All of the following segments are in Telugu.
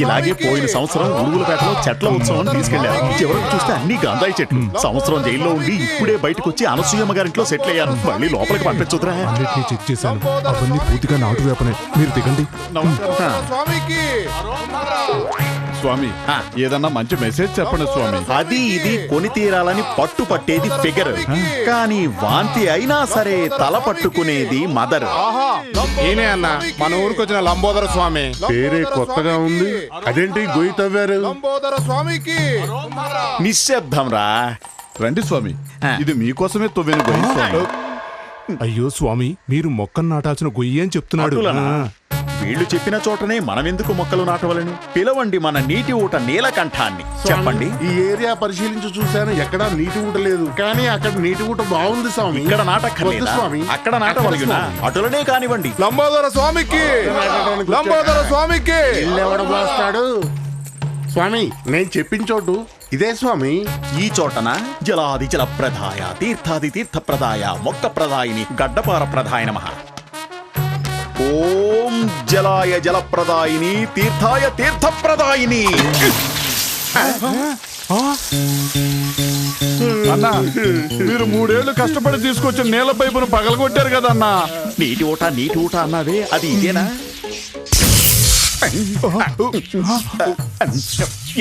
ఇలాగే పోయిన సంవత్సరం ఉడుగులపేటలో చెట్ల ఉత్సవం తీసుకెళ్లారు. చివరికి చూస్తే అన్ని గంధాయి చెట్లు. సంవత్సరం జైల్లో ఉండి ఇప్పుడే బయటకు వచ్చి అనసూయమ్మ గారింట్లో సెటిల్ అయ్యాను. మళ్ళీ లోపలికి పంపించుద్రా. అన్నిటినీ చెక్ చేశాను, అవన్నీ పూర్తిగా నాటు వేపనే. మీరు దిగండి. స్వామి ఏదన్నా మంచి మెసేజ్ చెప్పండి స్వామి. అది ఇది కొని తీరాలని పట్టు పట్టేది ఫిగర్, కానీ వాంతి అయినా సరే తల పట్టుకునేది మదర్. ఈయనే అన్న మన ఊరికి వచ్చిన లంబోదర స్వామి. పేరే కొత్తగా ఉంది, అదేంటి గొయ్యి తవ్వారు? లంబోదర స్వామికి నిశ్శబ్దం రా. రండి స్వామి, ఇది మీకోసమే తవ్విన గొయ్యి స్వామి. అయ్యో స్వామి, మీరు మొక్కను నాటాల్సిన గొయ్యి అని చెప్తున్నాడు. అటులనా? వీళ్ళు చెప్పిన చోటనే మనమెందుకు మొక్కలు నాటవలను? పిలవండి మన నీటి ఊట నీలకంఠాన్ని. చెప్పండి. ఈ ఏరియా పరిశీలించి చూశాను, ఎక్కడా నీటి ఊట లేదు, కానీ అక్కడ నీటి ఊట బాగుంది స్వామి. ఇక్కడ నాటక్కర్లేదా? స్వామి అక్కడ నాటవలయునా? అటులనే కానివ్వండి. లంబోదర స్వామికి, లంబోదర స్వామికి. ఎవడ పోస్తాడు స్వామి? నేను చెప్పిన చోటు ఇదే స్వామి. ఈ చోటన జలాది జలప్రదాయ, తీర్థాది తీర్థప్రదాయ, మొక్క ప్రదాయిని, గడ్డపార ప్రదాయ నమః. ఓం జలాయ జలప్రదాయిని, తీర్థాయ తీర్థప్రదాయిని. అన్నా, మీరు 3 ఏళ్లు కష్టపడి తీసుకొచ్చిన నీళ్ల పైపును పగలగొట్టారు కదన్నా. నీటి ఊట అన్నావే, అది ఇదేనా?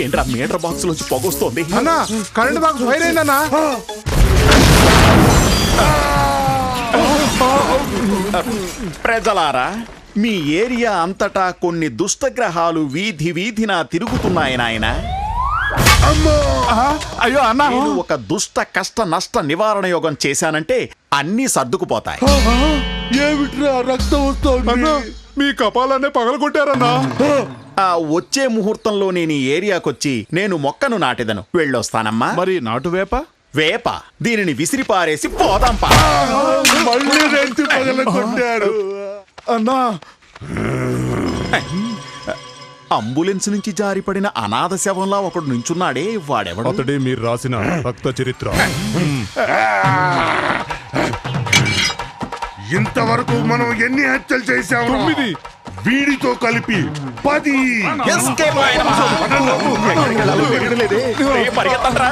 ఏంట్రా మీటర్ బాక్స్ లోంచి పొగొస్తోంది? అన్న కరెంట్ బాక్స్ ఫైర్ అయిందన్నా. ప్రజలారా, మీ ఏరియా అంతటా కొన్ని దుష్టగ్రహాలు వీధి వీధిన తిరుగుతున్నాయి నాయనా. అయ్యో అన్నా, నేను ఒక దుష్ట కష్ట నష్ట నివారణ యోగం చేశానంటే అన్నీ సర్దుకుపోతాయి. ఏమిట్రా రక్తం వస్తోంది? మీ కపాలనే పగలగొట్టారన్నా. వచ్చే ముహూర్తంలో నేను ఈ ఏరియాకొచ్చి నేను మొక్కను నాటెదను. వెళ్ళొస్తానమ్మా. మరి నాటు వేప? వేప దీనిని విసిరిపారేసి పోదాంపా. మళ్ళీ రెండు పగలగొట్టారు. అన్నా, అంబులెన్స్ నుంచి జారిపడిన అనాథ శవంలా ఒకడు నుంచున్నాడే, వాడెవడు? అతడే మీరు రాసిన రక్త చరిత్ర. ఇంతవరకు మనం ఎన్ని హత్యలు చేశాము? 9. వీడితో కలిపి 10. Escape అయిన ఎక్కడికి వెళ్ళాలో తెలియలేదే. పరిగెత్తండ్రా.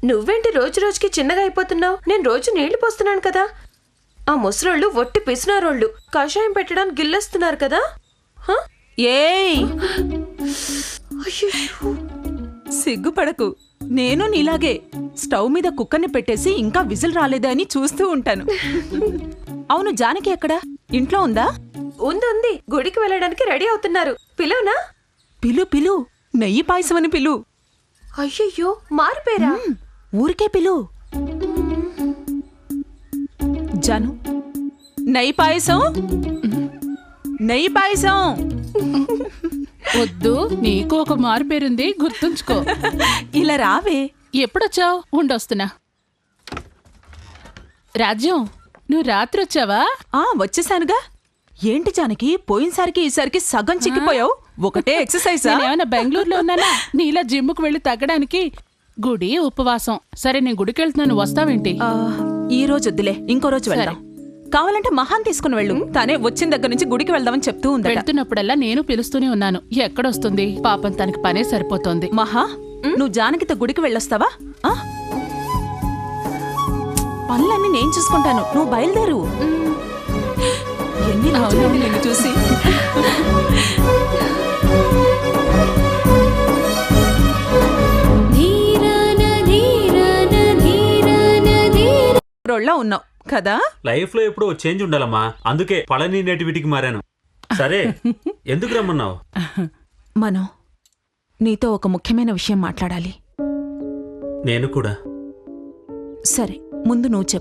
నువ్వేంటి రోజు రోజుకి చిన్నగా అయిపోతున్నావు? నేను రోజు నీళ్లు పోస్తున్నాను కదా. ఆ ముసలోళ్ళు ఒట్టి పిసినారోళ్ళు కషాయం పెట్టడానికి గిల్లేస్తున్నారు కదా. ఏయ్, సిగ్గుపడకు. నేను నీలాగే స్టవ్ మీద కుక్కర్ని పెట్టేసి ఇంకా విజిల్ రాలేదా అని చూస్తూ ఉంటాను. అవును, జానకి ఎక్కడా? ఇంట్లో ఉందా? ఉంది, గుడికి వెళ్ళడానికి రెడీ అవుతున్నారు. పిలువనా? పిలు, నెయ్యి పాయసం అని పిలు. అయ్యయ్యో, మారిపోయారా? ఊరికే పిలు. జాను, నెయ్యి పాయసం. వద్దు, నీకు ఒక మారు పేరుంది, గుర్తుంచుకో. ఇలా రావే. ఎప్పుడొచ్చావు? ఉండొస్తున్నా. రాజ్యం, నువ్వు రాత్రి వచ్చావా? వచ్చేసానుగా. ఏంటి జానకి, పోయినసారికి ఈసారికి సగం చిక్కిపోయావు. ఒకటే ఎక్సర్సైజ్. నేనేమన్నా బెంగళూరులో ఉన్నానా నీలా జిమ్ముకు వెళ్ళి తగ్గడానికి? గుడి ఉపవాసం. సరే, నేను గుడికి వెళ్తున్నాను, వస్తావేంటి? ఈ రోజు వద్దులే, ఇంకో రోజు వెళ్దాం. కావాలంటే మహాన్ తీసుకుని వెళ్ళు. తానే వచ్చిన దగ్గర నుంచి గుడికి వెళ్దామని చెప్తూ ఉంది. వెళ్తున్నప్పుడల్లా నేను పిలుస్తూనే ఉన్నాను. ఎక్కడొస్తుంది పాపం, తనకి పనే సరిపోతోంది. మహా, నువ్వు జానకితో గుడికి వెళ్ళొస్తావా? పనులన్నీ నేను చూసుకుంటాను, నువ్వు బయలుదేరు. ఎన్ని రోజులు నిన్ను చూసి. రోళ్ళ ఉన్నావు కదా. లైఫ్ లో ఎప్పుడో చేంజ్ ఉండాలమ్మా, అందుకే పళని నేటివిటీకి మారాను. సరే, ఎందుకు రమ్మన్నావు? మనం నీతో ఒక ముఖ్యమైన విషయం మాట్లాడాలి. నేను కూడా. సరే, ముందు నువ్వు చెప్పు.